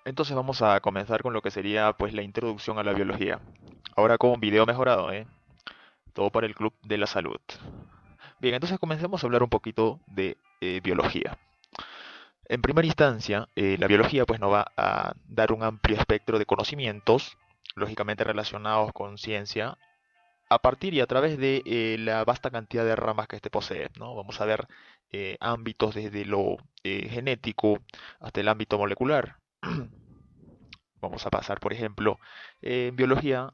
Entonces vamos a comenzar con lo que sería pues la introducción a la biología. Ahora con un video mejorado, ¿eh? Todo para el Club de la Salud. Bien, entonces comencemos a hablar un poquito de biología. En primera instancia, la biología pues nos va a dar un amplio espectro de conocimientos, lógicamente relacionados con ciencia, a partir y a través de la vasta cantidad de ramas que este posee, ¿no? Vamos a ver ámbitos desde lo genético hasta el ámbito molecular. Vamos a pasar, por ejemplo, en biología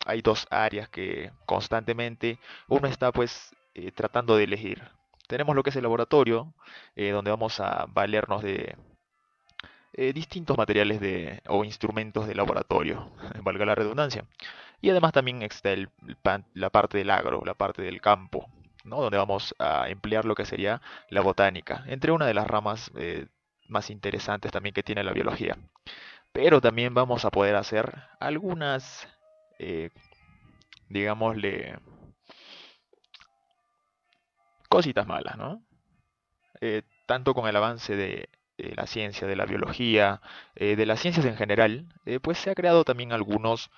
hay dos áreas que constantemente uno está pues tratando de elegir. Tenemos lo que es el laboratorio, donde vamos a valernos de distintos materiales o instrumentos de laboratorio, valga la redundancia. Y además también está la parte del agro, la parte del campo, ¿no? Donde vamos a emplear lo que sería la botánica, entre una de las ramas más interesantes también que tiene la biología. Pero también vamos a poder hacer algunas, eh, digámosle, cositas malas, ¿no? Tanto con el avance de la ciencia, de la biología, de las ciencias en general, pues se ha creado también algunos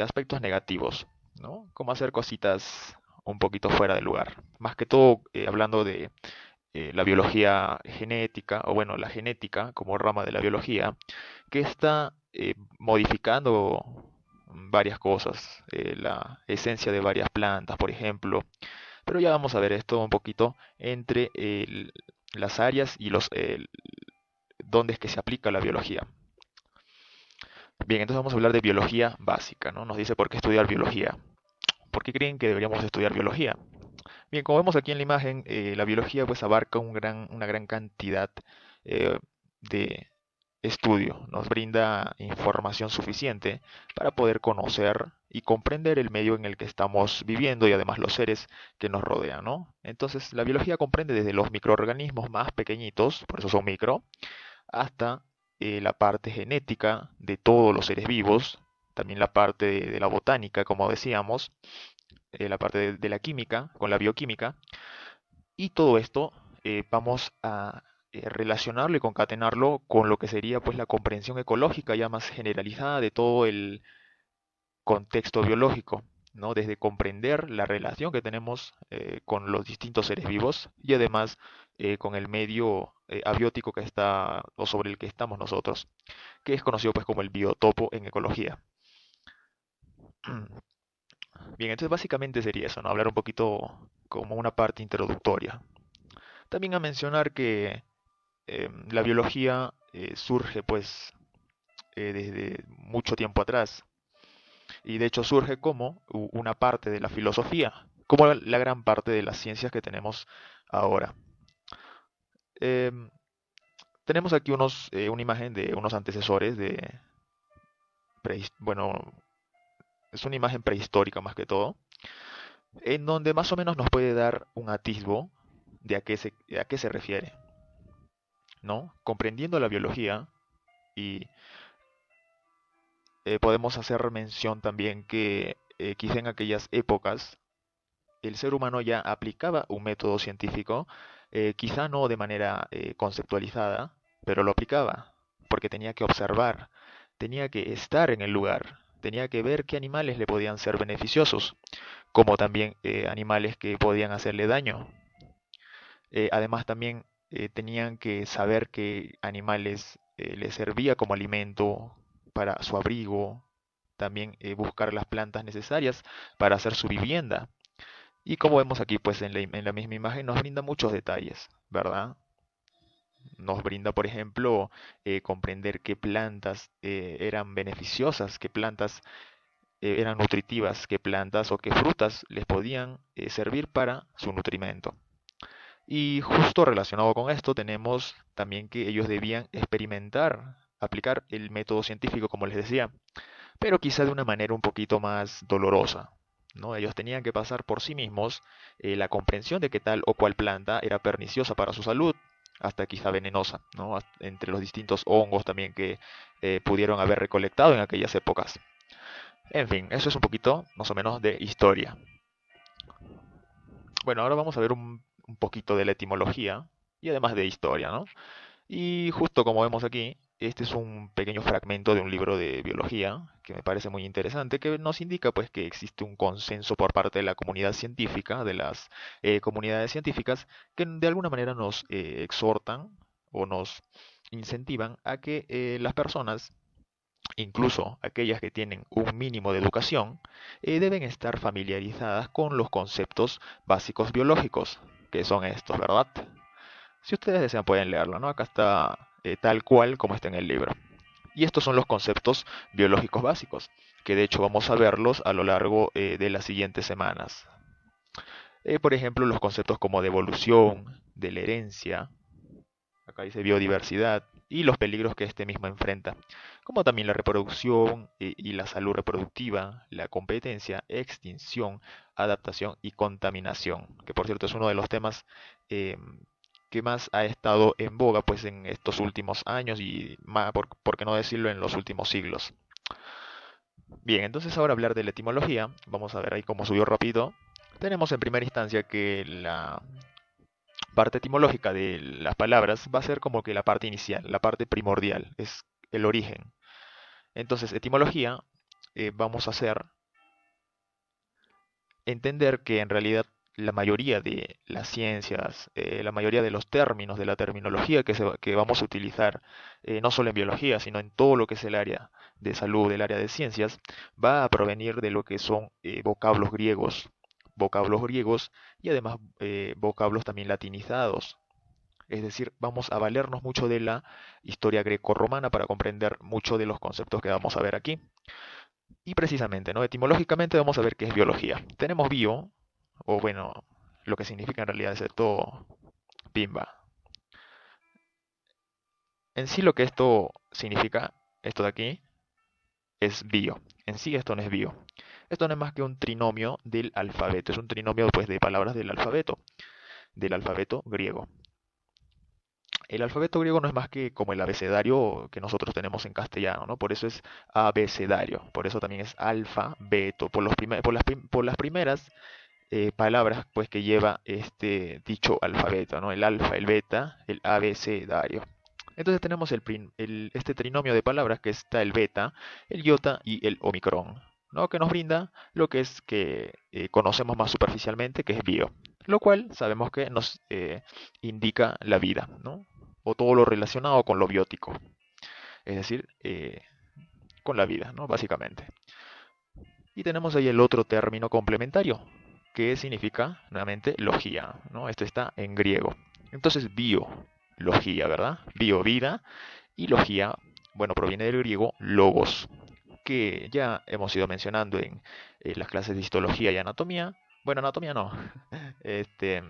aspectos negativos, ¿no? Como hacer cositas un poquito fuera de lugar. Más que todo hablando de la biología genética, o bueno, la genética como rama de la biología, que está modificando varias cosas, la esencia de varias plantas, por ejemplo. Pero ya vamos a ver esto un poquito entre las áreas y dónde es que se aplica la biología. Bien, entonces vamos a hablar de biología básica, ¿no? Nos dice por qué estudiar biología. ¿Por qué creen que deberíamos estudiar biología? Bien, como vemos aquí en la imagen, la biología pues abarca una gran cantidad eh, de estudio, nos brinda información suficiente para poder conocer y comprender el medio en el que estamos viviendo y además los seres que nos rodean, ¿no? Entonces, la biología comprende desde los microorganismos más pequeñitos, por eso son micro, hasta la parte genética de todos los seres vivos, también la parte de la botánica, como decíamos, la parte de la química, con la bioquímica, y todo esto vamos a relacionarlo y concatenarlo con lo que sería pues la comprensión ecológica ya más generalizada de todo el contexto biológico, ¿no? Desde comprender la relación que tenemos con los distintos seres vivos y además con el medio abiótico que está o sobre el que estamos nosotros, que es conocido pues como el biotopo en ecología. Bien, entonces básicamente sería eso, ¿no? Hablar un poquito como una parte introductoria. También a mencionar que la biología surge pues desde mucho tiempo atrás y de hecho surge como una parte de la filosofía, como la gran parte de las ciencias que tenemos ahora. Em, Tenemos aquí una imagen de unos antecesores bueno, es una imagen prehistórica más que todo, en donde más o menos nos puede dar un atisbo de a qué se refiere, ¿no? Comprendiendo la biología y podemos hacer mención también que quizá en aquellas épocas el ser humano ya aplicaba un método científico, quizá no de manera conceptualizada, pero lo aplicaba, porque tenía que observar, tenía que estar en el lugar, tenía que ver qué animales le podían ser beneficiosos, como también animales que podían hacerle daño. Además también tenían que saber qué animales les servía como alimento para su abrigo, también buscar las plantas necesarias para hacer su vivienda. Y como vemos aquí, pues en la misma imagen nos brinda muchos detalles, ¿verdad? Nos brinda, por ejemplo, comprender qué plantas eran beneficiosas, qué plantas eran nutritivas, qué plantas o qué frutas les podían servir para su nutrimento. Y justo relacionado con esto tenemos también que ellos debían experimentar, aplicar el método científico, como les decía, pero quizá de una manera un poquito más dolorosa, ¿no? Ellos tenían que pasar por sí mismos la comprensión de que tal o cual planta era perniciosa para su salud, hasta quizá venenosa, ¿no? Entre los distintos hongos también que pudieron haber recolectado en aquellas épocas. En fin, eso es un poquito más o menos de historia. Bueno, ahora vamos a ver un poquito de la etimología y además de historia, ¿no? Y justo como vemos aquí, este es un pequeño fragmento de un libro de biología que me parece muy interesante, que nos indica pues que existe un consenso por parte de la comunidad científica, de las comunidades científicas, que de alguna manera nos exhortan o nos incentivan a que las personas, incluso aquellas que tienen un mínimo de educación, deben estar familiarizadas con los conceptos básicos biológicos, que son estos, ¿verdad? Si ustedes desean pueden leerlo, ¿no? Acá está tal cual como está en el libro. Y estos son los conceptos biológicos básicos, que de hecho vamos a verlos a lo largo de las siguientes semanas. Por ejemplo, los conceptos como de evolución, de la herencia, acá dice biodiversidad, y los peligros que este mismo enfrenta, como también la reproducción y la salud reproductiva, la competencia, extinción, adaptación y contaminación, que por cierto es uno de los temas eh, que más ha estado en boga pues en estos últimos años y más, por qué no decirlo, en los últimos siglos. Bien, entonces ahora hablar de la etimología, vamos a ver ahí cómo subió rápido. Tenemos en primera instancia que la parte etimológica de las palabras va a ser como que la parte inicial, la parte primordial, es el origen. Entonces, etimología, vamos a hacer entender que en realidad la mayoría de las ciencias, la mayoría de los términos, de la terminología que vamos a utilizar, no solo en biología, sino en todo lo que es el área de salud, el área de ciencias, va a provenir de lo que son vocablos griegos y además vocablos también latinizados. Es decir, vamos a valernos mucho de la historia grecorromana para comprender mucho de los conceptos que vamos a ver aquí. Y precisamente, ¿no? Etimológicamente vamos a ver qué es biología. Tenemos bio, o bueno, lo que significa en realidad es esto, pimba. En sí lo que esto significa, esto de aquí, es bio. En sí esto no es bio. Esto no es más que un trinomio del alfabeto. Es un trinomio pues de palabras del alfabeto griego. El alfabeto griego no es más que como el abecedario que nosotros tenemos en castellano, ¿no? Por eso es abecedario, por eso también es alfabeto, por las primeras palabras pues que lleva este dicho alfabeto, ¿no? El alfa, el beta, el abecedario. Entonces tenemos este trinomio de palabras que está el beta, el iota y el omicron, ¿no? Que nos brinda lo que es que conocemos más superficialmente, que es bio, lo cual sabemos que nos indica la vida, ¿no? O todo lo relacionado con lo biótico, es decir, con la vida, ¿no? Básicamente. Y tenemos ahí el otro término complementario, que significa, nuevamente, logía, ¿no? Esto está en griego. Entonces, biología, ¿verdad? Bio, vida, y logía, bueno, proviene del griego logos, que ya hemos ido mencionando en las clases de histología y anatomía. Bueno, anatomía no. Este,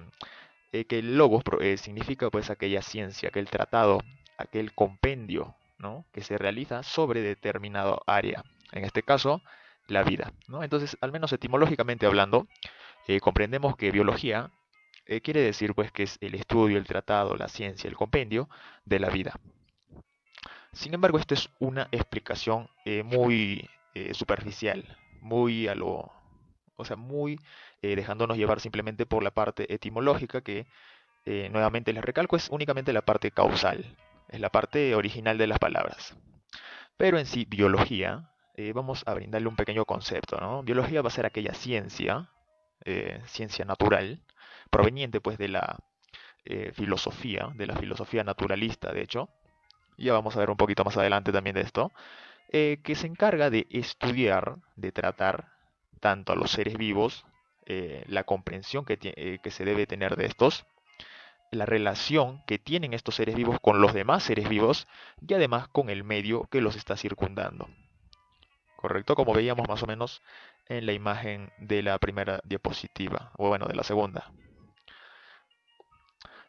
que el logos significa pues aquella ciencia, aquel tratado, aquel compendio, ¿no? Que se realiza sobre determinado área. En este caso, la vida, ¿no? Entonces, al menos etimológicamente hablando, comprendemos que biología quiere decir pues que es el estudio, el tratado, la ciencia, el compendio de la vida. Sin embargo, esta es una explicación muy superficial, muy a lo, o sea, muy dejándonos llevar simplemente por la parte etimológica que, nuevamente les recalco, es únicamente la parte causal, es la parte original de las palabras. Pero en sí, biología, vamos a brindarle un pequeño concepto, ¿no? Biología va a ser aquella ciencia, ciencia natural, proveniente pues de la filosofía naturalista, de hecho, ya vamos a ver un poquito más adelante también de esto, que se encarga de estudiar, de tratar tanto a los seres vivos, la comprensión que se debe tener de estos, la relación que tienen estos seres vivos con los demás seres vivos y además con el medio que los está circundando. ¿Correcto? Como veíamos más o menos en la imagen de la primera diapositiva, o bueno, de la segunda.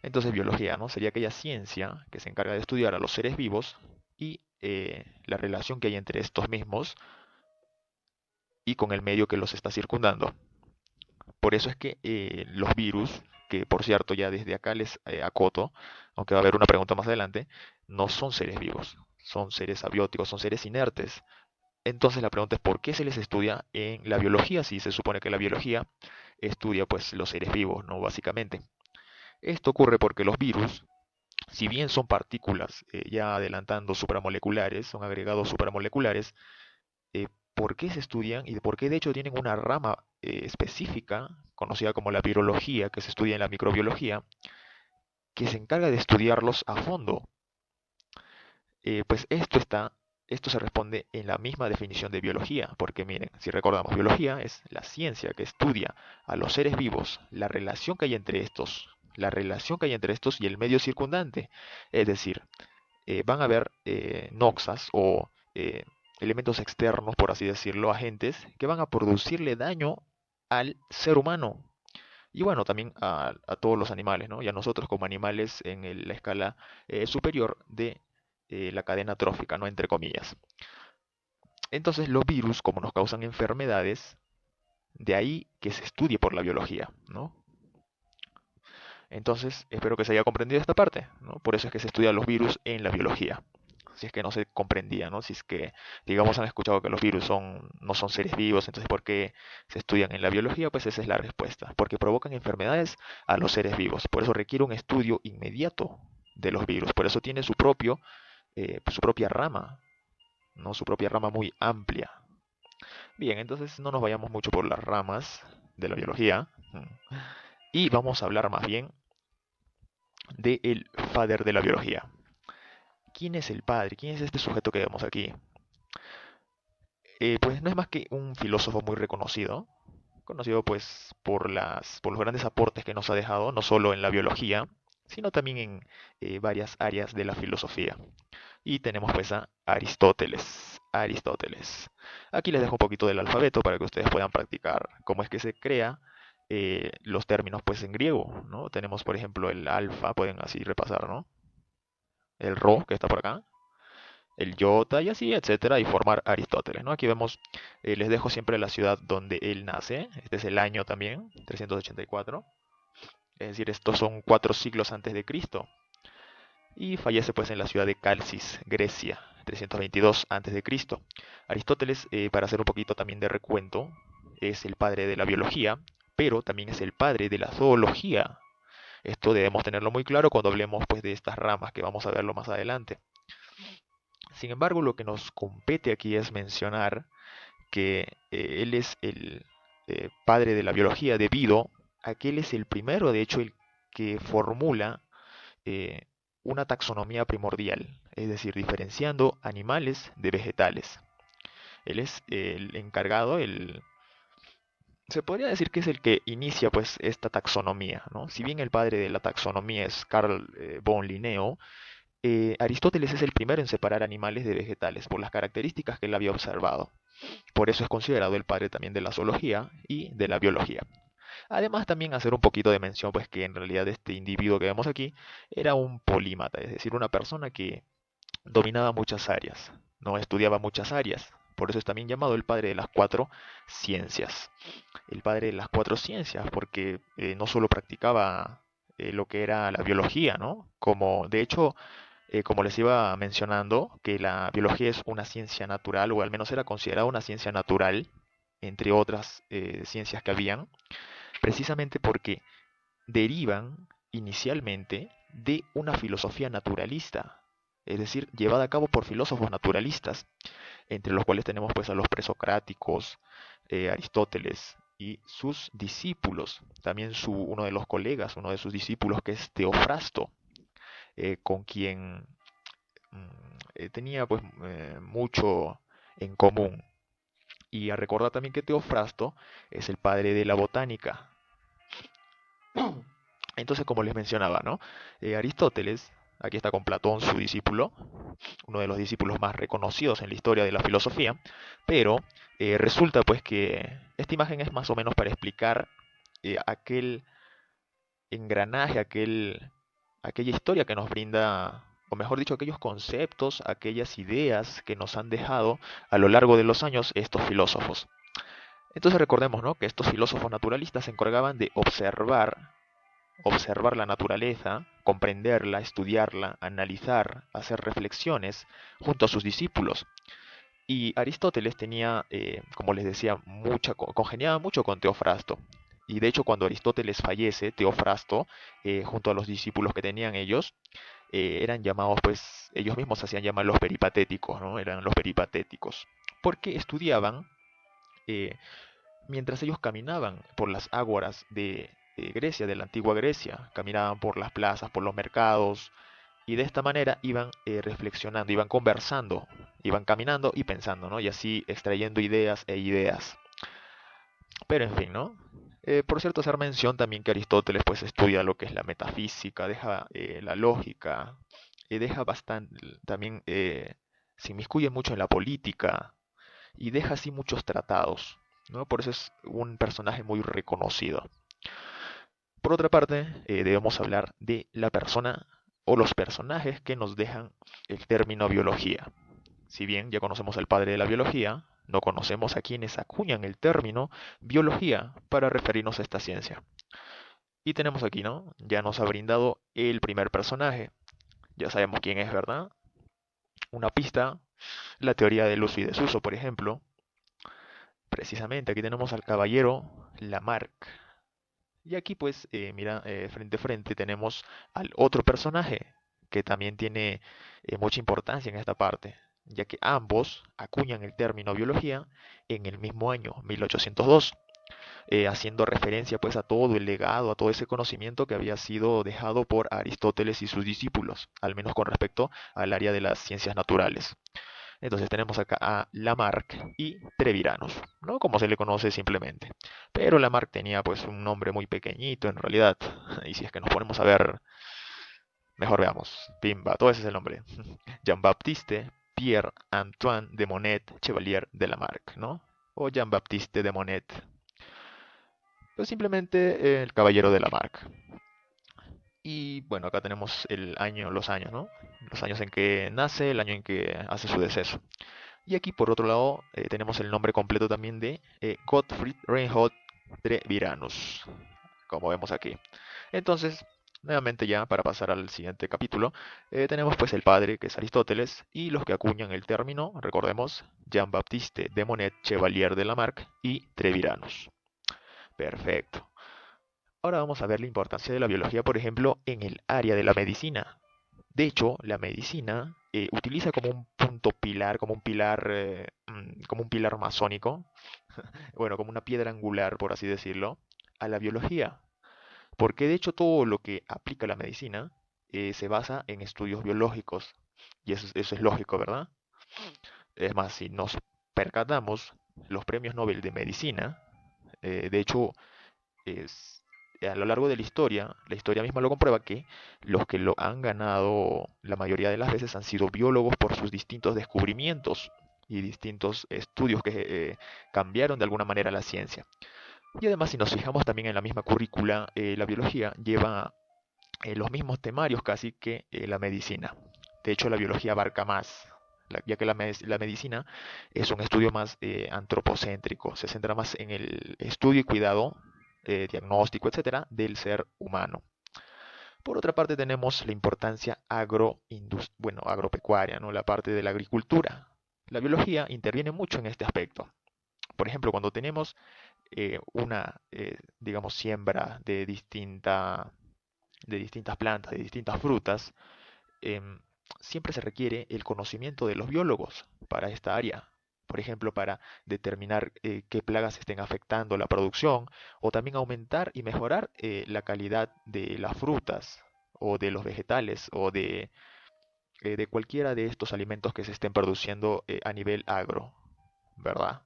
Entonces, biología, ¿no? Sería aquella ciencia que se encarga de estudiar a los seres vivos y la relación que hay entre estos mismos y con el medio que los está circundando. Por eso es que los virus, que por cierto ya desde acá les acoto, aunque va a haber una pregunta más adelante, no son seres vivos, son seres abióticos, son seres inertes. Entonces la pregunta es ¿por qué se les estudia en la biología si se supone que la biología estudia pues los seres vivos, ¿no? Básicamente. Esto ocurre porque los virus Si bien son partículas, ya adelantando supramoleculares, son agregados supramoleculares, ¿por qué se estudian y por qué de hecho tienen una rama específica, conocida como la virología, que se estudia en la microbiología, que se encarga de estudiarlos a fondo? Pues esto se responde en la misma definición de biología, porque miren, si recordamos, biología es la ciencia que estudia a los seres vivos, la relación que hay entre estos y el medio circundante. Es decir, van a haber noxas o elementos externos, por así decirlo, agentes que van a producirle daño al ser humano. Y bueno, también a todos los animales, ¿no? Y a nosotros como animales en la escala superior de la cadena trófica, ¿no? Entre comillas. Entonces los virus, como nos causan enfermedades, de ahí que se estudie por la biología, ¿no? Entonces, espero que se haya comprendido esta parte, ¿no? Por eso es que se estudian los virus en la biología. Si es que no se comprendía, ¿no? Si es que, digamos, han escuchado que los virus no son seres vivos, entonces ¿por qué se estudian en la biología? Pues esa es la respuesta. Porque provocan enfermedades a los seres vivos. Por eso requiere un estudio inmediato de los virus. Por eso tiene su propia rama, ¿no? Su propia rama muy amplia. Bien, entonces no nos vayamos mucho por las ramas de la biología. Y vamos a hablar más bien del father de la biología. ¿Quién es el padre? ¿Quién es este sujeto que vemos aquí? Pues no es más que un filósofo muy reconocido, conocido pues por los grandes aportes que nos ha dejado, no solo en la biología, sino también en varias áreas de la filosofía. Y tenemos pues a Aristóteles. Aristóteles. Aquí les dejo un poquito del alfabeto para que ustedes puedan practicar cómo es que se crea los términos pues en griego, ¿no? Tenemos por ejemplo el alfa, pueden así repasar, ¿no? El ro, que está por acá, el iota y así, etcétera, y formar Aristóteles, ¿no? Aquí vemos, les dejo siempre la ciudad donde él nace, este es el año también, 384, es decir, estos son 4 siglos antes de Cristo, y fallece pues en la ciudad de Calcis, Grecia, 322 antes de Cristo. Aristóteles, para hacer un poquito también de recuento, es el padre de la biología, pero también es el padre de la zoología. Esto debemos tenerlo muy claro cuando hablemos pues de estas ramas que vamos a verlo más adelante. Sin embargo, lo que nos compete aquí es mencionar que él es el padre de la biología debido a que él es el primero, de hecho, el que formula eh, una taxonomía primordial, es decir, diferenciando animales de vegetales. Él es el encargado, se podría decir que es el que inicia pues esta taxonomía, ¿no? Si bien el padre de la taxonomía es Carl von Linneo, Aristóteles es el primero en separar animales de vegetales por las características que él había observado. Por eso es considerado el padre también de la zoología y de la biología. Además, también hacer un poquito de mención, pues que en realidad este individuo que vemos aquí era un polímata, es decir, una persona que dominaba muchas áreas, no estudiaba muchas áreas. Por eso es también llamado el padre de las 4 ciencias. El padre de las 4 ciencias, porque no solo practicaba lo que era la biología, ¿no? Como de hecho como les iba mencionando, que la biología es una ciencia natural, o al menos era considerada una ciencia natural, entre otras ciencias que habían, precisamente porque derivan inicialmente de una filosofía naturalista, es decir, llevada a cabo por filósofos naturalistas, entre los cuales tenemos pues a los presocráticos, Aristóteles y sus discípulos, también uno de los colegas, uno de sus discípulos que es Teofrasto, con quien tenía pues mucho en común. Y a recordar también que Teofrasto es el padre de la botánica. Entonces, como les mencionaba, ¿no? Aristóteles, aquí está con Platón, su discípulo, uno de los discípulos más reconocidos en la historia de la filosofía, pero resulta pues que esta imagen es más o menos para explicar aquel engranaje, aquella historia que nos brinda, o mejor dicho, aquellos conceptos, aquellas ideas que nos han dejado a lo largo de los años estos filósofos. Entonces recordemos, ¿no?, que estos filósofos naturalistas se encargaban de observar la naturaleza, comprenderla, estudiarla, analizar, hacer reflexiones junto a sus discípulos. Y Aristóteles tenía, como les decía, congeniaba mucho con Teofrasto. Y de hecho, cuando Aristóteles fallece, Teofrasto, junto a los discípulos que tenían ellos, eran llamados, pues, ellos mismos se hacían llamar los peripatéticos, ¿no? Eran los peripatéticos, porque estudiaban eh, mientras ellos caminaban por las ágoras de Grecia, de la antigua Grecia, caminaban por las plazas, por los mercados, y de esta manera iban reflexionando, iban conversando, iban caminando y pensando, ¿no? Y así extrayendo ideas e ideas. Pero en fin, ¿no? Por cierto, hacer mención también que Aristóteles pues estudia lo que es la metafísica, deja la lógica, deja bastante, también se inmiscuye mucho en la política y deja así muchos tratados, ¿no? Por eso es un personaje muy reconocido. Por otra parte, debemos hablar de la persona o los personajes que nos dejan el término biología. Si bien ya conocemos al padre de la biología, no conocemos a quienes acuñan el término biología para referirnos a esta ciencia. Y tenemos aquí, ¿no? Ya nos ha brindado el primer personaje. Ya sabemos quién es, ¿verdad? Una pista, la teoría del uso y desuso, por ejemplo. Precisamente, aquí tenemos al caballero Lamarck. Y aquí, pues, mira, frente a frente tenemos al otro personaje que también tiene mucha importancia en esta parte, ya que ambos acuñan el término biología en el mismo año, 1802, haciendo referencia pues a todo el legado, a todo ese conocimiento que había sido dejado por Aristóteles y sus discípulos, al menos con respecto al área de las ciencias naturales. Entonces tenemos acá a Lamarck y Treviranus, ¿no? Como se le conoce simplemente. Pero Lamarck tenía pues un nombre muy pequeñito en realidad. Y si es que nos ponemos a ver, mejor veamos. Pimba, todo ese es el nombre. Jean-Baptiste Pierre Antoine de Monnet Chevalier de Lamarck, ¿no? O Jean-Baptiste de Monnet. Pues simplemente el caballero de Lamarck. Y bueno, acá tenemos el año, los años, ¿no? Los años en que nace, el año en que hace su deceso. Y aquí por otro lado tenemos el nombre completo también de Gottfried Reinhold Treviranus, como vemos aquí. Entonces, nuevamente ya para pasar al siguiente capítulo, tenemos pues el padre que es Aristóteles y los que acuñan el término, recordemos, Jean-Baptiste de Monnet, Chevalier de Lamarck y Treviranus. Perfecto. Ahora vamos a ver la importancia de la biología, por ejemplo, en el área de la medicina. De hecho, la medicina utiliza como un punto pilar, como un pilar masónico, bueno, como una piedra angular, por así decirlo, a la biología. Porque de hecho todo lo que aplica la medicina se basa en estudios biológicos. Y eso es lógico, ¿verdad? Es más, si nos percatamos, los premios Nobel de medicina, de hecho, es, a lo largo de la historia misma lo comprueba que los que lo han ganado la mayoría de las veces han sido biólogos por sus distintos descubrimientos y distintos estudios que cambiaron de alguna manera la ciencia. Y además, si nos fijamos también en la misma currícula, la biología lleva los mismos temarios casi que la medicina. De hecho, la biología abarca más, ya que la medicina es un estudio más antropocéntrico, se centra más en el estudio y cuidado, diagnóstico, etcétera, del ser humano. Por otra parte, tenemos la importancia agropecuaria, ¿no? La parte de la agricultura. La biología interviene mucho en este aspecto. Por ejemplo, cuando tenemos digamos, siembra de distintas plantas, de distintas frutas, em, siempre se requiere el conocimiento de los biólogos para esta área. Por ejemplo, para determinar qué plagas estén afectando la producción o también aumentar y mejorar la calidad de las frutas o de los vegetales o de cualquiera de estos alimentos que se estén produciendo a nivel agro, ¿verdad?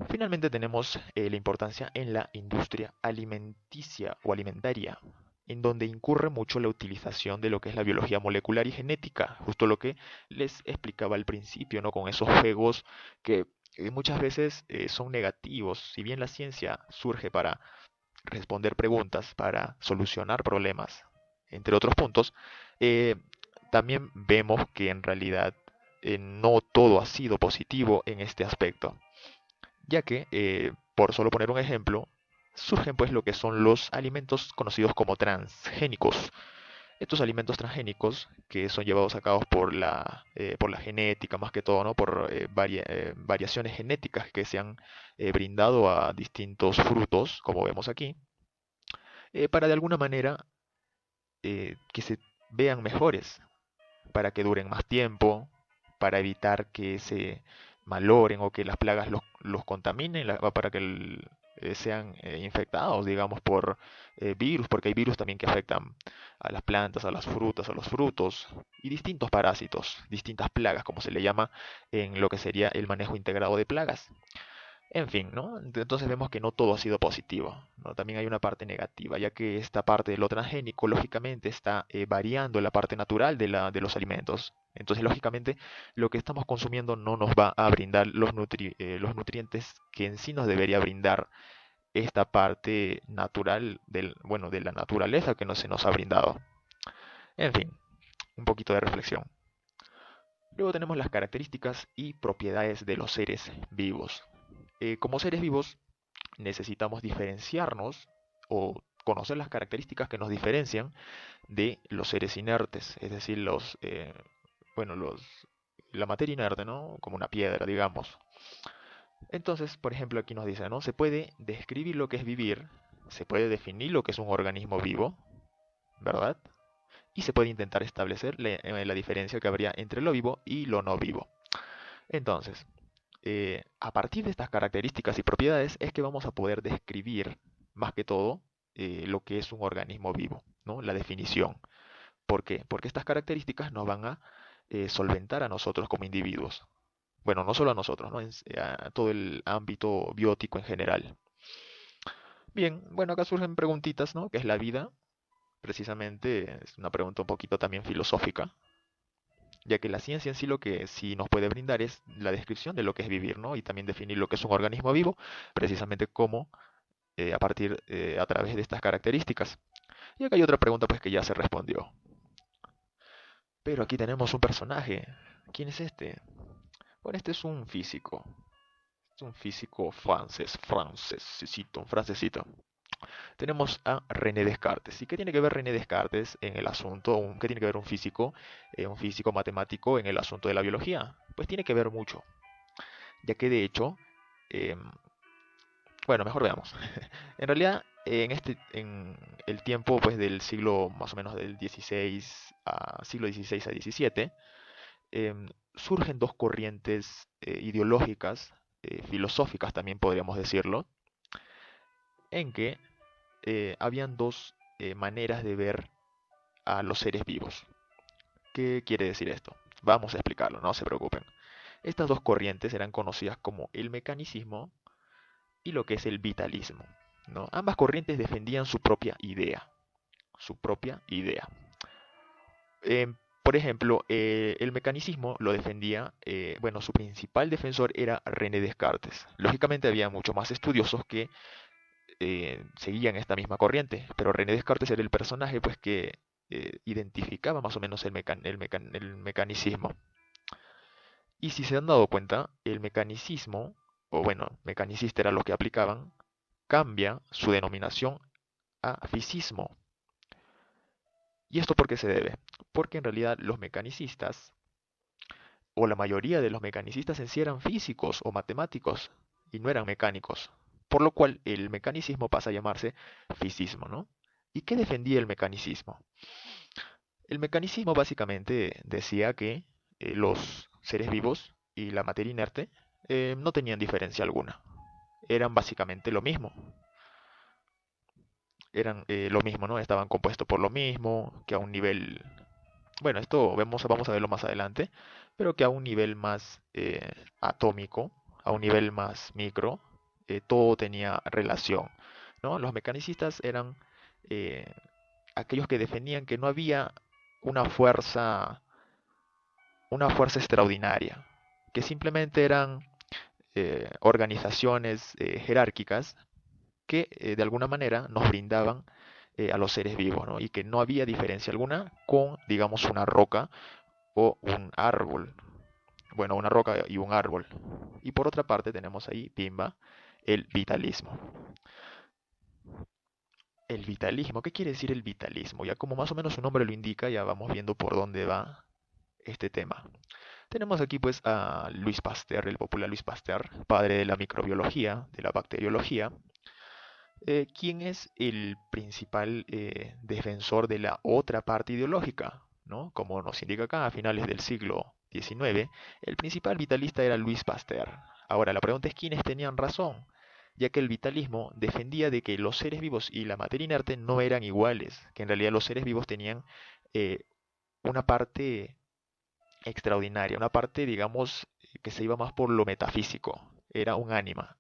Finalmente tenemos la importancia en la industria alimenticia o alimentaria, en donde incurre mucho la utilización de lo que es la biología molecular y genética, justo lo que les explicaba al principio, ¿no? Con esos juegos que muchas veces son negativos. Si bien la ciencia surge para responder preguntas, para solucionar problemas, entre otros puntos, eh, también vemos que en realidad no todo ha sido positivo en este aspecto, ya que, por solo poner un ejemplo, surgen pues lo que son los alimentos conocidos como transgénicos. Estos alimentos transgénicos que son llevados a cabo por la genética más que todo, ¿no? Por variaciones genéticas que se han brindado a distintos frutos, como vemos aquí, para de alguna manera que se vean mejores, para que duren más tiempo, para evitar que se maloren o que las plagas los contaminen, para que sean infectados, digamos, por virus, porque hay virus también que afectan a las plantas, a las frutas, a los frutos y distintos parásitos, distintas plagas, como se le llama en lo que sería el manejo integrado de plagas. En fin, ¿no? Entonces vemos que no todo ha sido positivo, ¿no? También hay una parte negativa, ya que esta parte de lo transgénico, lógicamente, está variando la parte natural de los alimentos. Entonces, lógicamente, lo que estamos consumiendo no nos va a brindar los nutrientes que en sí nos debería brindar esta parte natural bueno, de la naturaleza que no se nos ha brindado. En fin, un poquito de reflexión. Luego tenemos las características y propiedades de los seres vivos. Como seres vivos necesitamos diferenciarnos o conocer las características que nos diferencian de los seres inertes, es decir, bueno, la materia inerte, ¿no? Como una piedra, digamos. Entonces, por ejemplo, aquí nos dice, ¿no? Se puede describir lo que es vivir, se puede definir lo que es un organismo vivo, ¿verdad? Y se puede intentar establecer la diferencia que habría entre lo vivo y lo no vivo. Entonces, a partir de estas características y propiedades es que vamos a poder describir más que todo lo que es un organismo vivo, ¿no? La definición. ¿Por qué? Porque estas características nos van a solventar a nosotros como individuos. Bueno, no solo a nosotros, ¿no? A todo el ámbito biótico en general. Bien, bueno, acá surgen preguntitas, ¿no? ¿Qué es la vida? Precisamente es una pregunta un poquito también filosófica, ya que la ciencia en sí lo que sí nos puede brindar es la descripción de lo que es vivir, ¿no? Y también definir lo que es un organismo vivo, precisamente cómo, a través de estas características. Y acá hay otra pregunta pues que ya se respondió. Pero aquí tenemos un personaje. ¿Quién es este? Bueno, este es un físico. Es un físico francesito, un francesito. Tenemos a René Descartes. ¿Y qué tiene que ver René Descartes en el asunto? ¿Qué tiene que ver un físico matemático en el asunto de la biología? Pues tiene que ver mucho, ya que de hecho, em, bueno, mejor veamos. En realidad, en el tiempo pues del siglo más o menos del 16 a siglo XVI a XVII, surgen dos corrientes ideológicas, filosóficas también podríamos decirlo, en que habían dos maneras de ver a los seres vivos. ¿Qué quiere decir esto? Vamos a explicarlo, no se preocupen. Estas dos corrientes eran conocidas como el mecanicismo y lo que es el vitalismo, ¿no? Ambas corrientes defendían su propia idea, su propia idea. Por ejemplo, el mecanicismo lo defendía, bueno, su principal defensor era René Descartes. Lógicamente había muchos más estudiosos que seguían esta misma corriente, pero René Descartes era el personaje pues que identificaba más o menos el mecanicismo. Y si se han dado cuenta, el mecanicismo, o bueno, mecanicista era lo que aplicaban, cambia su denominación a físismo. ¿Y esto por qué se debe? Porque en realidad los mecanicistas, o la mayoría de los mecanicistas en sí eran físicos o matemáticos, y no eran mecánicos. Por lo cual el mecanicismo pasa a llamarse físismo, ¿no? ¿Y qué defendía el mecanicismo? El mecanicismo básicamente decía que los seres vivos y la materia inerte no tenían diferencia alguna. Eran básicamente lo mismo. Eran lo mismo, ¿no? Estaban compuestos por lo mismo, que a un nivel, bueno, esto vamos a verlo más adelante, pero que a un nivel más atómico, a un nivel más micro, todo tenía relación, ¿no? Los mecanicistas eran eh, aquellos que defendían que no había una fuerza, una fuerza extraordinaria, que simplemente eran organizaciones jerárquicas que de alguna manera nos brindaban a los seres vivos, ¿no? Y que no había diferencia alguna con, digamos, una roca o un árbol. Bueno, una roca y un árbol. Y por otra parte tenemos ahí, pimba, el vitalismo. El vitalismo, ¿qué quiere decir el vitalismo? Ya como más o menos su nombre lo indica, ya vamos viendo por dónde va este tema. Tenemos aquí pues a Luis Pasteur, el popular Luis Pasteur, padre de la microbiología, de la bacteriología. ¿Quién es el principal defensor de la otra parte ideológica? ¿No? Como nos indica acá, a finales del siglo XIX, el principal vitalista era Louis Pasteur. Ahora, la pregunta es quiénes tenían razón, ya que el vitalismo defendía de que los seres vivos y la materia inerte no eran iguales, que en realidad los seres vivos tenían eh, una parte extraordinaria, una parte, digamos, que se iba más por lo metafísico, era un ánima.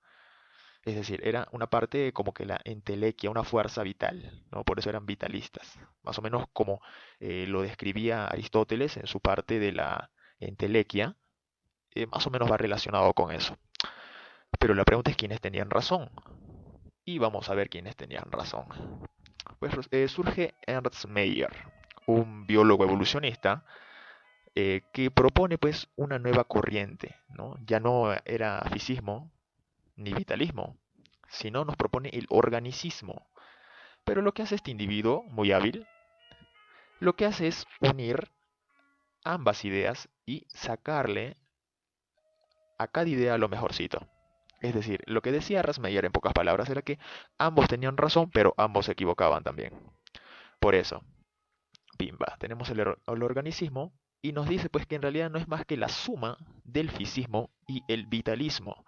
Es decir, era una parte como que la entelequia, una fuerza vital, ¿no? Por eso eran vitalistas. Más o menos como lo describía Aristóteles en su parte de la entelequia, más o menos va relacionado con eso. Pero la pregunta es quiénes tenían razón. Y vamos a ver quiénes tenían razón. Pues surge Ernst Mayr, un biólogo evolucionista que propone pues una nueva corriente, ¿no? Ya no era fisismo ni vitalismo, sino nos propone el organicismo. Pero lo que hace este individuo, muy hábil, lo que hace es unir ambas ideas y sacarle a cada idea lo mejorcito. Es decir, lo que decía Rasmeyer en pocas palabras era que ambos tenían razón, pero ambos se equivocaban también. Por eso, pimba, tenemos el organicismo y nos dice pues que en realidad no es más que la suma del fisismo y el vitalismo.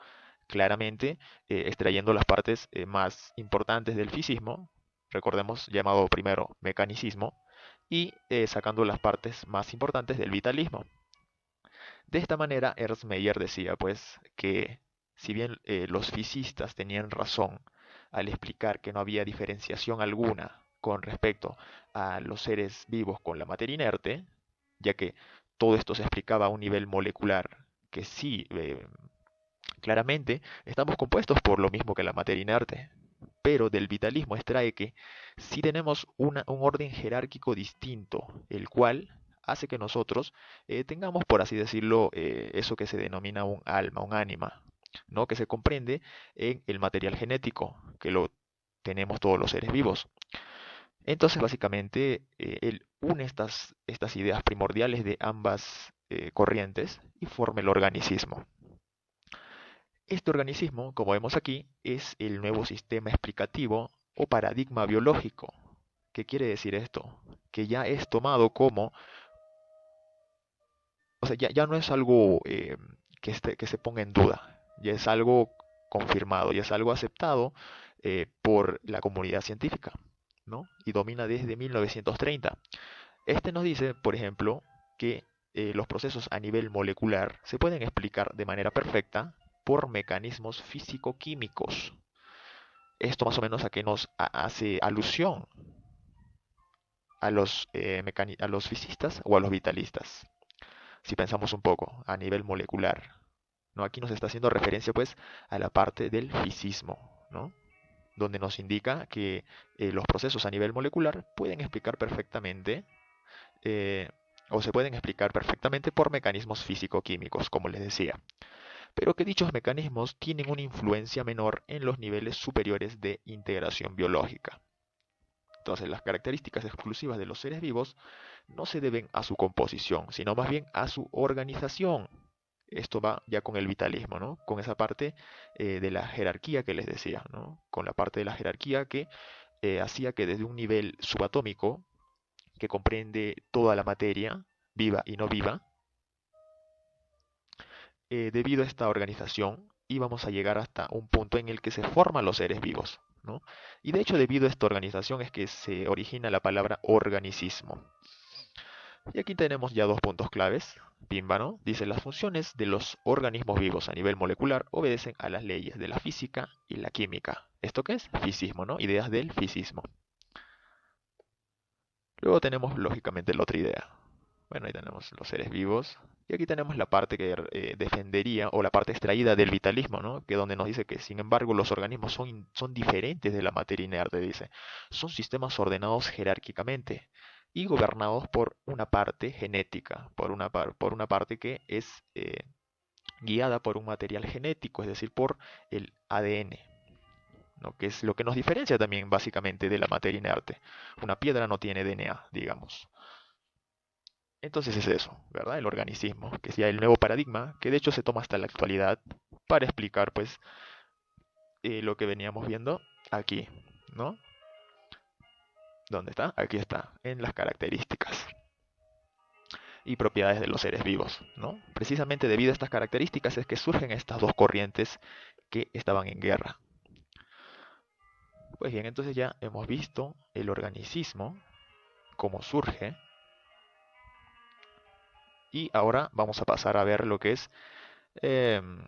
Claramente, extrayendo las partes más importantes del fisismo, recordemos, llamado primero mecanicismo, y sacando las partes más importantes del vitalismo. De esta manera, Ernst Mayr decía pues que si bien los fisistas tenían razón al explicar que no había diferenciación alguna con respecto a los seres vivos con la materia inerte, ya que todo esto se explicaba a un nivel molecular, que sí, claramente estamos compuestos por lo mismo que la materia inerte, pero del vitalismo extrae que sí tenemos un orden jerárquico distinto, el cual hace que nosotros tengamos, por así decirlo, eso que se denomina un alma, un ánima, ¿no? Que se comprende en el material genético, que lo tenemos todos los seres vivos. Entonces, básicamente, él une estas ideas primordiales de ambas corrientes y forma el organicismo. Este organicismo, como vemos aquí, es el nuevo sistema explicativo o paradigma biológico. ¿Qué quiere decir esto? Que ya es tomado como, o sea, ya no es algo que se ponga en duda, ya es algo confirmado, ya es algo aceptado por la comunidad científica, ¿no? Y domina desde 1930. Este nos dice, por ejemplo, que los procesos a nivel molecular se pueden explicar de manera perfecta por mecanismos físico-químicos. Esto más o menos a qué nos hace alusión a los físicos o a los vitalistas. Si pensamos un poco a nivel molecular, ¿no? Aquí nos está haciendo referencia pues a la parte del fisismo, ¿no? Donde nos indica que los procesos a nivel molecular pueden explicar perfectamente eh, o se pueden explicar perfectamente por mecanismos físico-químicos, como les decía, pero que dichos mecanismos tienen una influencia menor en los niveles superiores de integración biológica. Entonces, las características exclusivas de los seres vivos no se deben a su composición, sino más bien a su organización. Esto va ya con el vitalismo, ¿no? Con esa parte de la jerarquía que les decía, ¿no? Con la parte de la jerarquía que hacía que desde un nivel subatómico, que comprende toda la materia, viva y no viva, debido a esta organización íbamos a llegar hasta un punto en el que se forman los seres vivos, ¿no? Y de hecho, debido a esta organización es que se origina la palabra organicismo. Y aquí tenemos ya dos puntos claves. Pimba, ¿no? Dice, las funciones de los organismos vivos a nivel molecular obedecen a las leyes de la física y la química. ¿Esto qué es? Fisismo, ¿no? Ideas del fisismo. Luego tenemos, lógicamente, la otra idea. Bueno, ahí tenemos los seres vivos. Y aquí tenemos la parte que defendería, o la parte extraída del vitalismo, ¿no? Que donde nos dice que, sin embargo, los organismos son diferentes de la materia inerte, dice. Son sistemas ordenados jerárquicamente y gobernados por una parte genética, por una parte que es guiada por un material genético, es decir, por el ADN, ¿no? Que es lo que nos diferencia también básicamente de la materia inerte. Una piedra no tiene DNA, digamos. Entonces es eso, ¿verdad? El organicismo, que es ya el nuevo paradigma, que de hecho se toma hasta la actualidad para explicar, pues, lo que veníamos viendo. aquí, ¿no? ¿Dónde está? Aquí está, en las características y propiedades de los seres vivos, ¿no? Precisamente debido a estas características es que surgen estas dos corrientes que estaban en guerra. Pues bien, entonces ya hemos visto el organicismo, cómo surge, y ahora vamos a pasar a ver lo que es, em,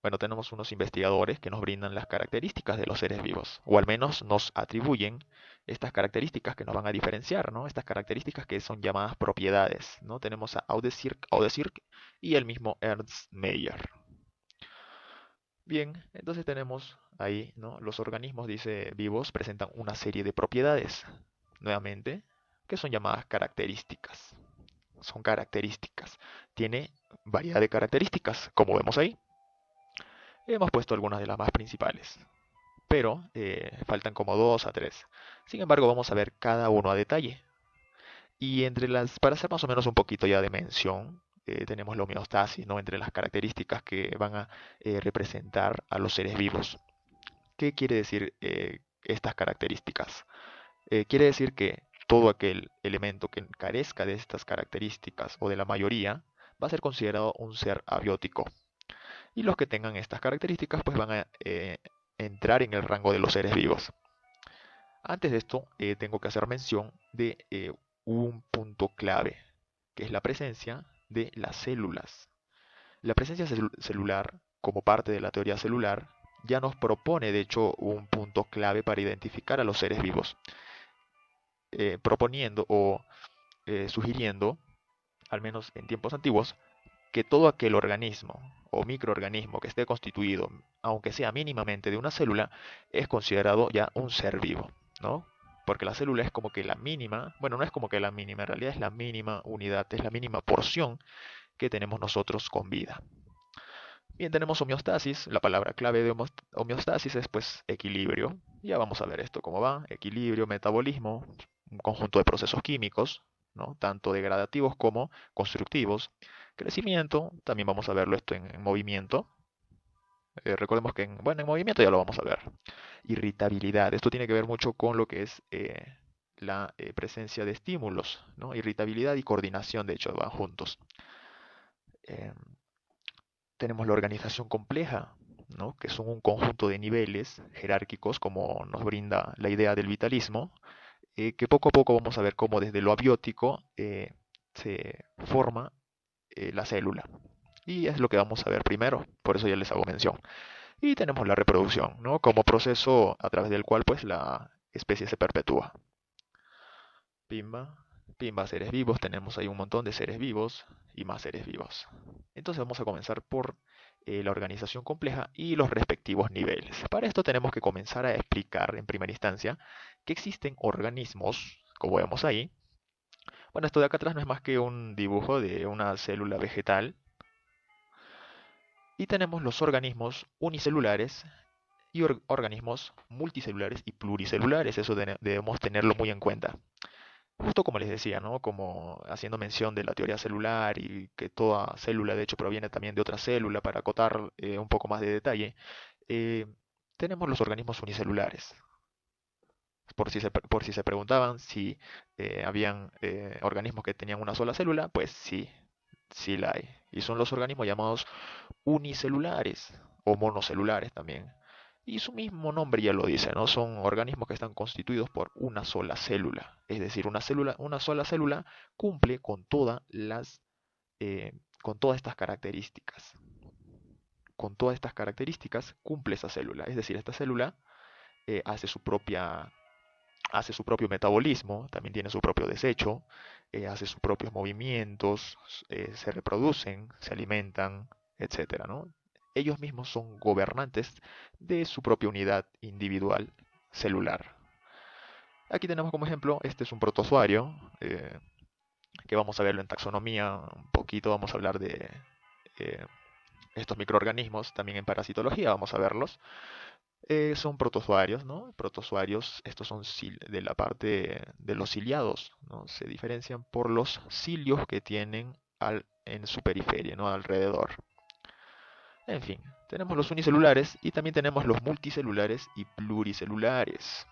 bueno, tenemos unos investigadores que nos brindan las características de los seres vivos, o al menos nos atribuyen estas características que nos van a diferenciar, ¿no? Estas características que son llamadas propiedades, ¿no? Tenemos a Audesirk y el mismo Ernst Mayr. Bien, entonces tenemos ahí, ¿no? Los organismos, dice, vivos presentan una serie de propiedades, nuevamente, que son llamadas características. Son características. Tiene variedad de características, como vemos ahí. Hemos puesto algunas de las más principales, pero faltan como 2 a 3. Sin embargo, vamos a ver cada uno a detalle. Y para hacer más o menos un poquito ya de mención, tenemos la homeostasis, ¿no? Entre las características que van a representar a los seres vivos. ¿Qué quiere decir estas características? Quiere decir que todo aquel elemento que carezca de estas características o de la mayoría va a ser considerado un ser abiótico. Y los que tengan estas características pues van a entrar en el rango de los seres vivos. Antes de esto tengo que hacer mención de un punto clave, que es la presencia de las células. La presencia celular, como parte de la teoría celular, ya nos propone de hecho un punto clave para identificar a los seres vivos, proponiendo o sugiriendo, al menos en tiempos antiguos, que todo aquel organismo o microorganismo que esté constituido, aunque sea mínimamente de una célula, es considerado ya un ser vivo, ¿no? Porque la célula es como que la mínima, bueno, no es como que la mínima, en realidad es la mínima unidad, es la mínima porción que tenemos nosotros con vida. Bien, tenemos homeostasis, la palabra clave de homeostasis es pues equilibrio. Ya vamos a ver esto cómo va, equilibrio, metabolismo, un conjunto de procesos químicos, ¿no? Tanto degradativos como constructivos. Crecimiento, también vamos a verlo esto en movimiento. Recordemos que en movimiento ya lo vamos a ver. Irritabilidad, esto tiene que ver mucho con lo que es la presencia de estímulos, ¿no? Irritabilidad y coordinación, de hecho, van juntos. Em, Tenemos la organización compleja, ¿no? Que son un conjunto de niveles jerárquicos, como nos brinda la idea del vitalismo, que poco a poco vamos a ver cómo desde lo abiótico se forma la célula. Y es lo que vamos a ver primero, por eso ya les hago mención. Y tenemos la reproducción, ¿no? Como proceso a través del cual pues la especie se perpetúa. Pimba, pimba, seres vivos, tenemos ahí un montón de seres vivos y más seres vivos. Entonces vamos a comenzar por la organización compleja y los respectivos niveles. Para esto tenemos que comenzar a explicar en primera instancia que existen organismos, como vemos ahí. Bueno, esto de acá atrás no es más que un dibujo de una célula vegetal. Y tenemos los organismos unicelulares y organismos multicelulares y pluricelulares. Eso debemos tenerlo muy en cuenta. Justo como les decía, ¿no? Como haciendo mención de la teoría celular y que toda célula de hecho proviene también de otra célula para acotar un poco más de detalle, eh, tenemos los organismos unicelulares. Por si se preguntaban si habían organismos que tenían una sola célula, pues sí, sí la hay. Y son los organismos llamados unicelulares o monocelulares también. Y su mismo nombre ya lo dice, ¿no? Son organismos que están constituidos por una sola célula. Es decir, una sola célula cumple con con todas estas características. Con todas estas características cumple esa célula. Es decir, esta célula hace hace su propio metabolismo, también tiene su propio desecho, hace sus propios movimientos, se reproducen, se alimentan, etcétera, ¿no? Ellos mismos son gobernantes de su propia unidad individual celular. Aquí tenemos como ejemplo, este es un protozoario, que vamos a verlo en taxonomía un poquito, vamos a hablar de eh, estos microorganismos, también en parasitología vamos a verlos. Son protozoarios, ¿no? Protozoarios, estos son de la parte de los ciliados, ¿no? Se diferencian por los cilios que tienen en su periferia, ¿no? Alrededor. En fin, Tenemos los unicelulares y también tenemos los multicelulares y pluricelulares.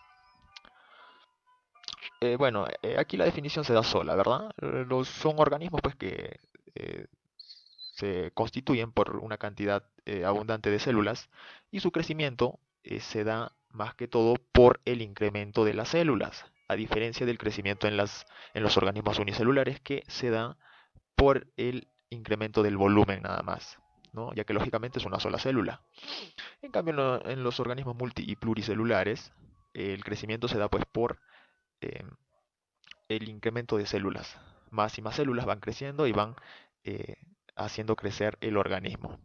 Aquí la definición se da sola, ¿verdad? Son organismos pues que eh, se constituyen por una cantidad abundante de células y su crecimiento se da más que todo por el incremento de las células, a diferencia del crecimiento en los organismos unicelulares que se da por el incremento del volumen nada más, ¿no? Ya que lógicamente es una sola célula. En cambio, en los organismos multi y pluricelulares, el crecimiento se da pues por eh, el incremento de células. Más y más células van creciendo y van eh, haciendo crecer el organismo.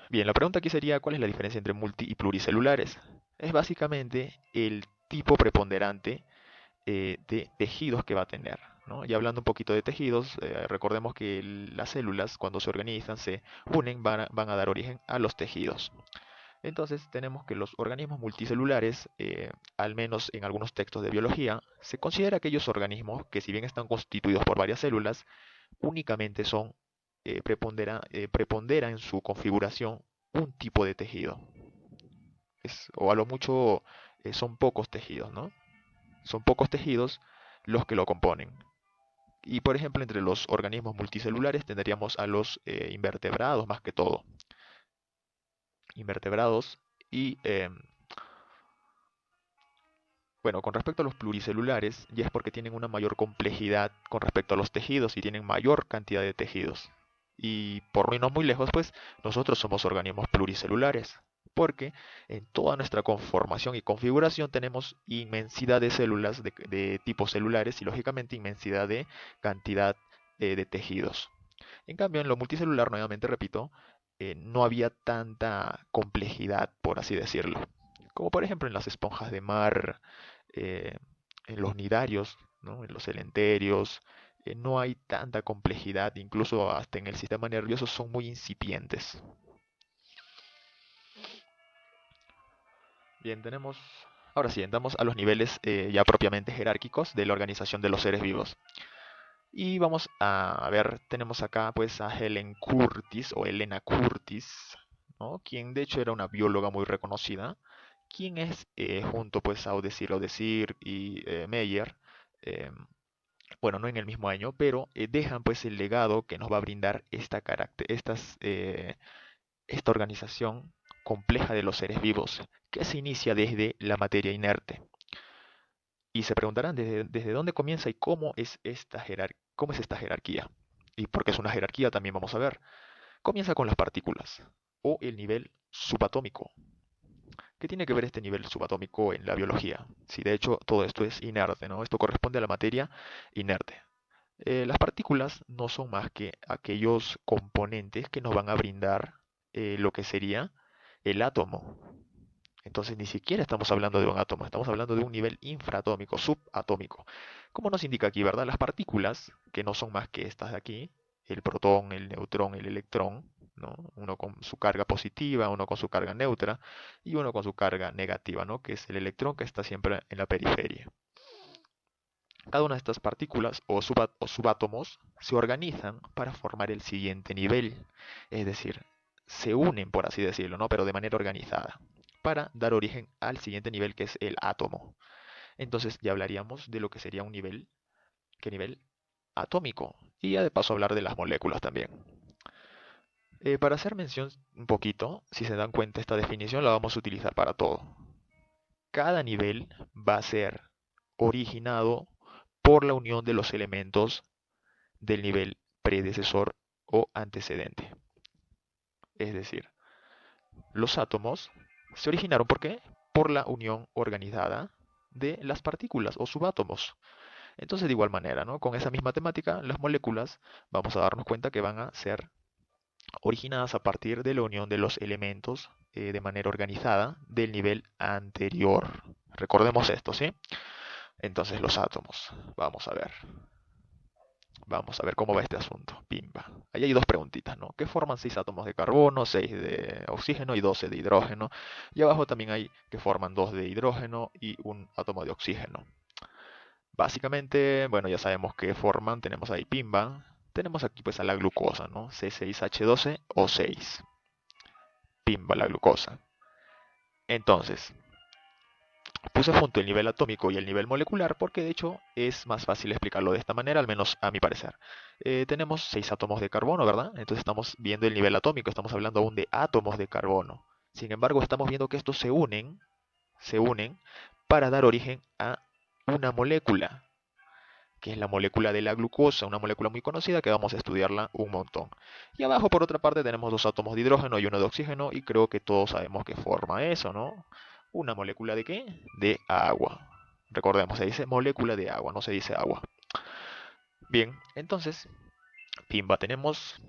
Bien, la pregunta aquí sería, ¿cuál es la diferencia entre multi y pluricelulares? Es básicamente el tipo preponderante de tejidos que va a tener, ¿no? Y hablando un poquito de tejidos, recordemos que las células cuando se organizan, se unen, van a dar origen a los tejidos. Entonces tenemos que los organismos multicelulares, al menos en algunos textos de biología, se considera aquellos organismos que si bien están constituidos por varias células, únicamente prepondera en su configuración un tipo de tejido. O a lo mucho son pocos tejidos, ¿no? Son pocos tejidos los que lo componen. Y por ejemplo, entre los organismos multicelulares tendríamos a los invertebrados más que todo. Invertebrados y bueno, con respecto a los pluricelulares, ya es porque tienen una mayor complejidad con respecto a los tejidos y tienen mayor cantidad de tejidos. Y por no irnos muy lejos, pues nosotros somos organismos pluricelulares, porque en toda nuestra conformación y configuración tenemos inmensidad de células de tipos celulares y lógicamente inmensidad de cantidad de tejidos. En cambio, en lo multicelular, nuevamente repito, no había tanta complejidad, por así decirlo. Como por ejemplo en las esponjas de mar, eh, en los nidarios, ¿no? En los celenterios, no hay tanta complejidad, incluso hasta en el sistema nervioso son muy incipientes. Bien, ahora sí, entramos a los niveles ya propiamente jerárquicos de la organización de los seres vivos. Y vamos a ver, tenemos acá pues a Helen Curtis o Elena Curtis, ¿no? Quien de hecho era una bióloga muy reconocida, quien es junto pues a Odesir y Meyer, eh, bueno, no en el mismo año, pero dejan pues el legado que nos va a brindar esta organización compleja de los seres vivos, que se inicia desde la materia inerte. Y se preguntarán desde dónde comienza y cómo es esta jerarquía. Y porque es una jerarquía también vamos a ver. Comienza con las partículas o el nivel subatómico. ¿Qué tiene que ver este nivel subatómico en la biología? Si de hecho todo esto es inerte, ¿no? Esto corresponde a la materia inerte. Las partículas no son más que aquellos componentes que nos van a brindar lo que sería el átomo. Entonces ni siquiera estamos hablando de un átomo, estamos hablando de un nivel infraatómico, subatómico. Como nos indica aquí, ¿verdad? Las partículas, que no son más que estas de aquí, el protón, el neutrón, el electrón, ¿no? Uno con su carga positiva, uno con su carga neutra y uno con su carga negativa, ¿no? Que es el electrón que está siempre en la periferia. Cada una de estas partículas o subátomos se organizan para formar el siguiente nivel, es decir, se unen, por así decirlo, ¿no? Pero de manera organizada, para dar origen al siguiente nivel que es el átomo. Entonces ya hablaríamos de lo que sería un nivel, ¿qué nivel? Atómico. Y ya de paso hablar de las moléculas también. Para hacer mención un poquito, si se dan cuenta, esta definición la vamos a utilizar para todo. Cada nivel va a ser originado por la unión de los elementos del nivel predecesor o antecedente. Es decir, los átomos se originaron ¿por qué? Por la unión organizada de las partículas o subátomos. Entonces, de igual manera, ¿no? Con esa misma temática, las moléculas vamos a darnos cuenta que van a ser originadas a partir de la unión de los elementos de manera organizada del nivel anterior. Recordemos esto, ¿sí? Entonces, los átomos. Vamos a ver cómo va este asunto. Pimba. Ahí hay dos preguntitas, ¿no? ¿Qué forman 6 átomos de carbono, 6 de oxígeno y 12 de hidrógeno? Y abajo también hay que forman 2 de hidrógeno y un átomo de oxígeno. Básicamente, bueno, ya sabemos que forman, tenemos ahí pimba. Tenemos aquí pues a la glucosa, ¿no? C6H12O6. pimba, la glucosa. Entonces, puse junto el nivel atómico y el nivel molecular porque de hecho es más fácil explicarlo de esta manera, al menos a mi parecer. Tenemos 6 átomos de carbono, ¿verdad? Entonces estamos viendo el nivel atómico, estamos hablando aún de átomos de carbono. Sin embargo, estamos viendo que estos se unen para dar origen a una molécula, que es la molécula de la glucosa, una molécula muy conocida que vamos a estudiarla un montón. Y abajo, por otra parte, tenemos 2 átomos de hidrógeno y uno de oxígeno, y creo que todos sabemos qué forma eso, ¿no? ¿Una molécula de qué? De agua. Recordemos, se dice molécula de agua, no se dice agua. Bien, entonces, pimba, tenemos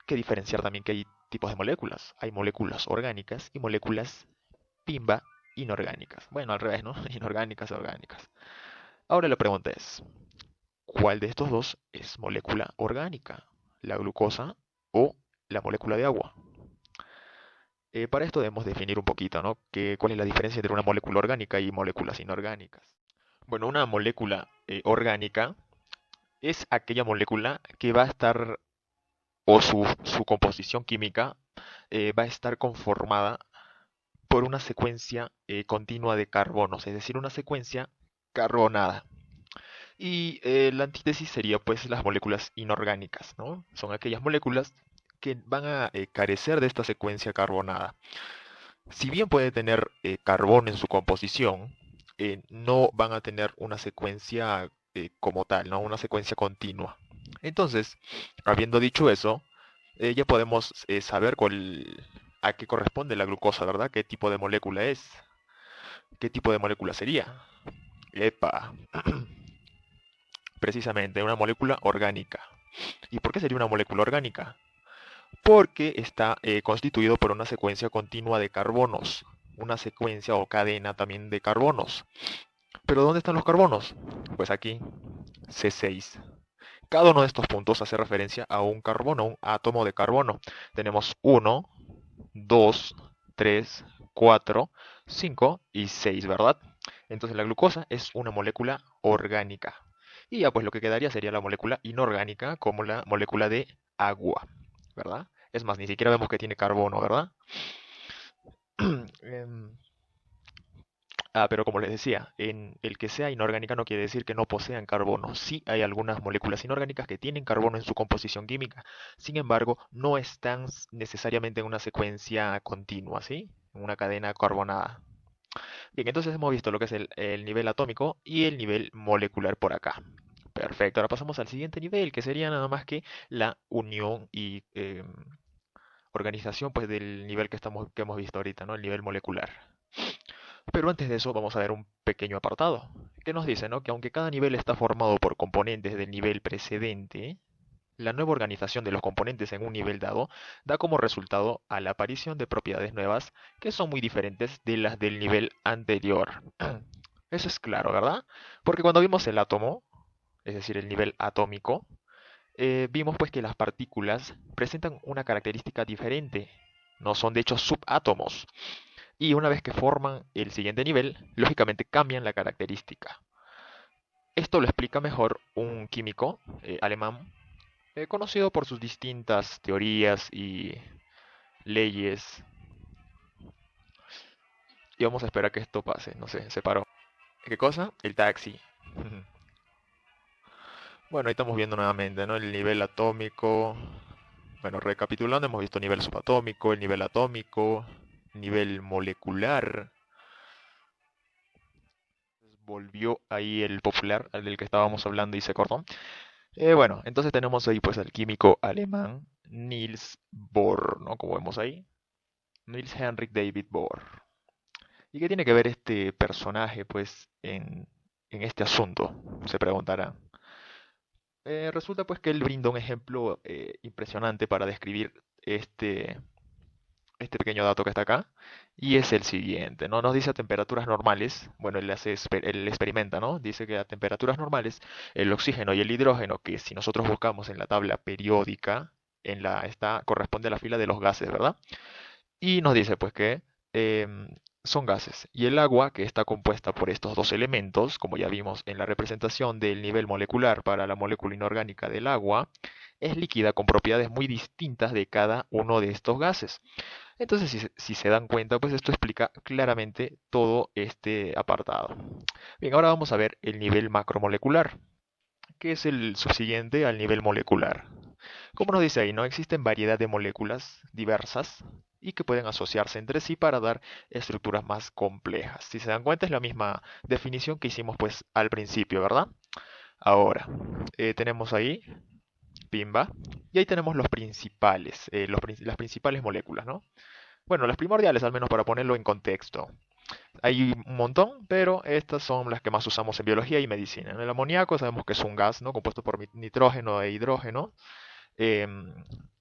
que diferenciar también que hay tipos de moléculas. Hay moléculas orgánicas y moléculas pimba inorgánicas. Bueno, al revés, ¿no? Inorgánicas, orgánicas. Ahora la pregunta es, ¿cuál de estos dos es molécula orgánica? ¿La glucosa o la molécula de agua? Para esto debemos definir un poquito, ¿no? ¿Cuál es la diferencia entre una molécula orgánica y moléculas inorgánicas? Bueno, una molécula orgánica es aquella molécula que va a estar, o su composición química va a estar conformada por una secuencia continua de carbonos, es decir, una secuencia carbonada. Y la antítesis sería pues las moléculas inorgánicas, ¿no? Son aquellas moléculas que van a carecer de esta secuencia carbonada. Si bien puede tener carbono en su composición, no van a tener una secuencia como tal, ¿no? Una secuencia continua. Entonces, habiendo dicho eso, ya podemos saber a qué corresponde la glucosa, ¿verdad? ¿Qué tipo de molécula es? ¿Qué tipo de molécula sería? Epa, precisamente una molécula orgánica. ¿Y por qué sería una molécula orgánica? Porque está constituido por una secuencia continua de carbonos, una secuencia o cadena también de carbonos. ¿Pero dónde están los carbonos? Pues aquí, C6. Cada uno de estos puntos hace referencia a un carbono, un átomo de carbono. Tenemos 1, 2, 3, 4, 5 y 6, ¿verdad? Entonces la glucosa es una molécula orgánica. Y ya pues lo que quedaría sería la molécula inorgánica como la molécula de agua, ¿verdad? Es más, ni siquiera vemos que tiene carbono, ¿verdad? Em, pero como les decía, en el que sea inorgánica no quiere decir que no posean carbono. Sí hay algunas moléculas inorgánicas que tienen carbono en su composición química. Sin embargo, no están necesariamente en una secuencia continua, ¿sí? En una cadena carbonada. Bien, entonces hemos visto lo que es el nivel atómico y el nivel molecular por acá. Perfecto, ahora pasamos al siguiente nivel, que sería nada más que la unión y organización pues, del nivel que hemos visto ahorita, ¿no? El nivel molecular. Pero antes de eso vamos a ver un pequeño apartado que nos dice, ¿no? Que aunque cada nivel está formado por componentes del nivel precedente, la nueva organización de los componentes en un nivel dado da como resultado a la aparición de propiedades nuevas que son muy diferentes de las del nivel anterior. Eso es claro, ¿verdad? Porque cuando vimos el átomo, es decir, el nivel atómico, vimos pues que las partículas presentan una característica diferente. No son de hecho subátomos. Y una vez que forman el siguiente nivel, lógicamente cambian la característica. Esto lo explica mejor un químico alemán conocido por sus distintas teorías y leyes. Y vamos a esperar que esto pase. No sé, se paró. ¿Qué cosa? El taxi. Bueno, ahí estamos viendo nuevamente, ¿no? El nivel atómico. Bueno, recapitulando, hemos visto nivel subatómico, el nivel atómico, nivel molecular. Volvió ahí el popular, al del que estábamos hablando y se cortó. Bueno, entonces tenemos ahí pues al químico alemán Niels Bohr, ¿no? Como vemos ahí. Niels Henrik David Bohr. ¿Y qué tiene que ver este personaje pues en este asunto? Se preguntará. Resulta pues que él brinda un ejemplo impresionante para describir este pequeño dato que está acá, y es el siguiente, ¿no? Nos dice a temperaturas normales, bueno, él experimenta, ¿no? Dice que a temperaturas normales el oxígeno y el hidrógeno, que si nosotros buscamos en la tabla periódica, corresponde a la fila de los gases, ¿verdad? Y nos dice pues que son gases. Y el agua, que está compuesta por estos dos elementos, como ya vimos en la representación del nivel molecular para la molécula inorgánica del agua, es líquida con propiedades muy distintas de cada uno de estos gases. Entonces, si se dan cuenta, pues esto explica claramente todo este apartado. Bien, ahora vamos a ver el nivel macromolecular, que es el subsiguiente al nivel molecular. Como nos dice ahí, ¿no? Existen variedad de moléculas diversas y que pueden asociarse entre sí para dar estructuras más complejas. Si se dan cuenta, es la misma definición que hicimos pues al principio, ¿verdad? Ahora, tenemos ahí, pimba, y ahí tenemos los principales, las principales moléculas, ¿no? Bueno, las primordiales, al menos para ponerlo en contexto. Hay un montón, pero estas son las que más usamos en biología y medicina. En el amoníaco sabemos que es un gas, ¿no? Compuesto por nitrógeno e hidrógeno. em,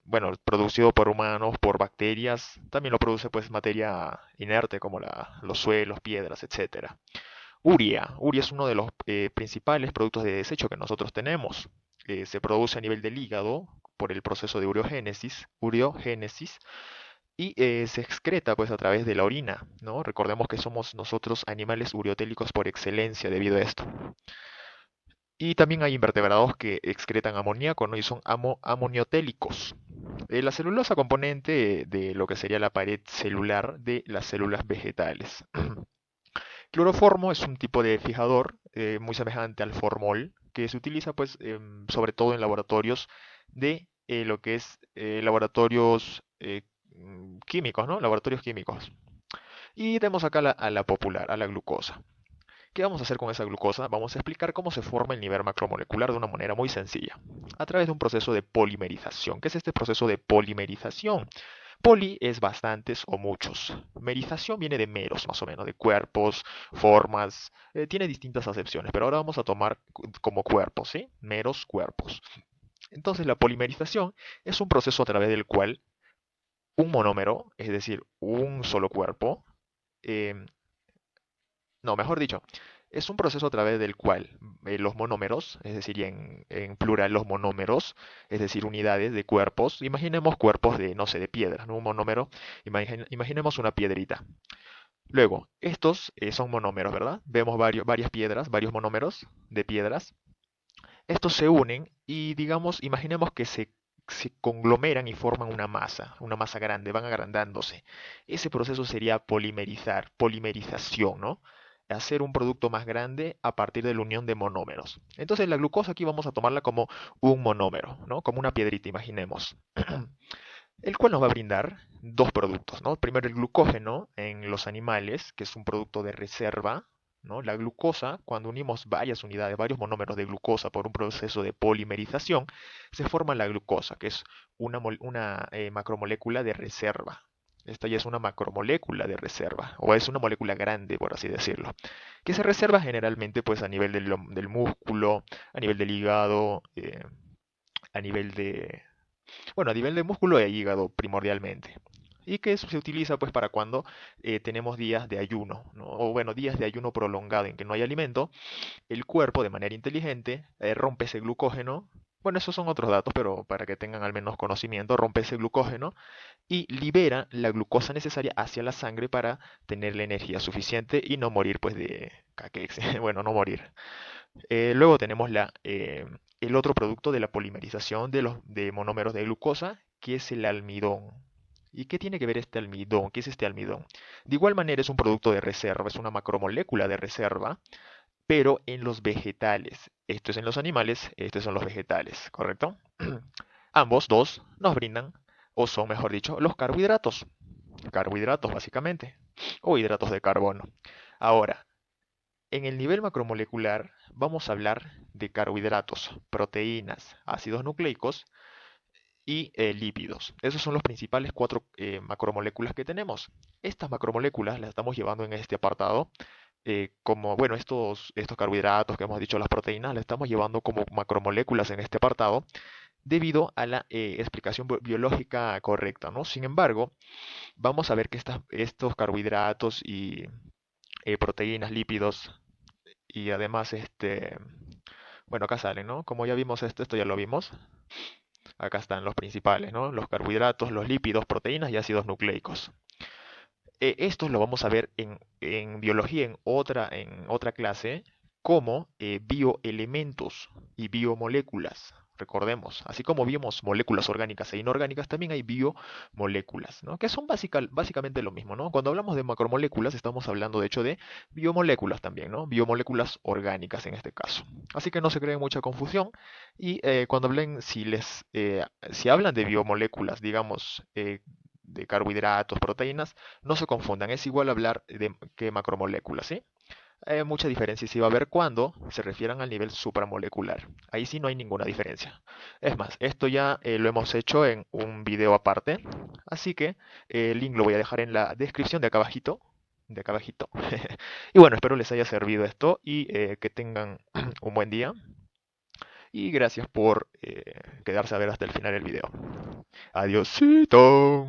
bueno, producido por humanos, por bacterias. También lo produce pues materia inerte como los suelos, piedras, etcétera. Urea es uno de los principales productos de desecho que nosotros tenemos. Se produce a nivel del hígado por el proceso de ureogénesis y se excreta pues a través de la orina, ¿no? Recordemos que somos nosotros animales ureotélicos por excelencia debido a esto. Y también hay invertebrados que excretan amoníaco, ¿no? Y son amoniotélicos. La celulosa componente de lo que sería la pared celular de las células vegetales. Cloroformo es un tipo de fijador muy semejante al formol que se utiliza pues sobre todo en laboratorios de lo que es laboratorios químicos, ¿no? Laboratorios químicos. Y tenemos acá a la popular, a la glucosa. ¿Qué vamos a hacer con esa glucosa? Vamos a explicar cómo se forma el nivel macromolecular de una manera muy sencilla, a través de un proceso de polimerización. ¿Qué es este proceso de polimerización? Poli es bastantes o muchos. Merización viene de meros, más o menos, de cuerpos, formas, tiene distintas acepciones, pero ahora vamos a tomar como cuerpos, ¿sí? Meros cuerpos. Entonces la polimerización es un proceso a través del cual un monómero, es decir, un solo cuerpo, em, no, mejor dicho, es un proceso a través del cual los monómeros, es decir, y en plural los monómeros, es decir, unidades de cuerpos, imaginemos cuerpos de, no sé, de piedras, ¿no? Un monómero, imaginemos una piedrita. Luego, estos son monómeros, ¿verdad? Vemos varias piedras, varios monómeros de piedras. Estos se unen y, digamos, imaginemos que se conglomeran y forman una masa grande, van agrandándose. Ese proceso sería polimerización, ¿no? Hacer un producto más grande a partir de la unión de monómeros. Entonces la glucosa aquí vamos a tomarla como un monómero, ¿no? Como una piedrita, imaginemos. El cual nos va a brindar dos productos, ¿no? Primero el glucógeno en los animales, que es un producto de reserva, ¿no? La glucosa, cuando unimos varias unidades, varios monómeros de glucosa por un proceso de polimerización, se forma la glucosa, que es una macromolécula de reserva. Esta ya es una macromolécula de reserva, o es una molécula grande, por así decirlo, que se reserva generalmente pues a nivel del músculo, a nivel del hígado, a nivel de, bueno, a nivel de músculo e hígado primordialmente. Y que eso se utiliza pues para cuando tenemos días de ayuno, ¿no? O bueno, días de ayuno prolongado en que no hay alimento, el cuerpo de manera inteligente rompe ese glucógeno. Bueno, esos son otros datos, pero para que tengan al menos conocimiento, rompe ese glucógeno y libera la glucosa necesaria hacia la sangre para tener la energía suficiente y no morir pues de caquex. Bueno, no morir. Luego tenemos el otro producto de la polimerización de monómeros de glucosa, que es el almidón. ¿Y qué tiene que ver este almidón? ¿Qué es este almidón? De igual manera es un producto de reserva, es una macromolécula de reserva, pero en los vegetales. Esto es en los animales, estos son los vegetales, ¿correcto? Ambos dos nos brindan, o son, mejor dicho, los carbohidratos. Carbohidratos, básicamente, o hidratos de carbono. Ahora, en el nivel macromolecular vamos a hablar de carbohidratos, proteínas, ácidos nucleicos y lípidos. Esos son los principales cuatro macromoléculas que tenemos. Estas macromoléculas las estamos llevando en este apartado como, bueno, estos carbohidratos que hemos dicho, las proteínas, las estamos llevando como macromoléculas en este apartado debido a la explicación biológica correcta, ¿no? Sin embargo, vamos a ver que estos carbohidratos y proteínas, lípidos y además bueno, acá salen, ¿no? Como ya vimos esto ya lo vimos. Acá están los principales, ¿no? Los carbohidratos, los lípidos, proteínas y ácidos nucleicos. Esto lo vamos a ver en biología en otra clase como bioelementos y biomoléculas. Recordemos, así como vimos moléculas orgánicas e inorgánicas, también hay biomoléculas, ¿no? Que son básicamente lo mismo, ¿no? Cuando hablamos de macromoléculas, estamos hablando de hecho de biomoléculas también, ¿no? Biomoléculas orgánicas en este caso. Así que no se cree mucha confusión. Y cuando hablen, si hablan de biomoléculas, digamos, de carbohidratos, proteínas, no se confundan, es igual hablar que macromoléculas, ¿sí? Mucha diferencia sí va a haber cuando se refieran al nivel supramolecular. Ahí sí no hay ninguna diferencia. Es más, esto ya lo hemos hecho en un video aparte, así que el link lo voy a dejar en la descripción de acá abajito. De acá abajito. Y bueno, espero les haya servido esto y que tengan un buen día. Y gracias por quedarse a ver hasta el final del video. Adiósito.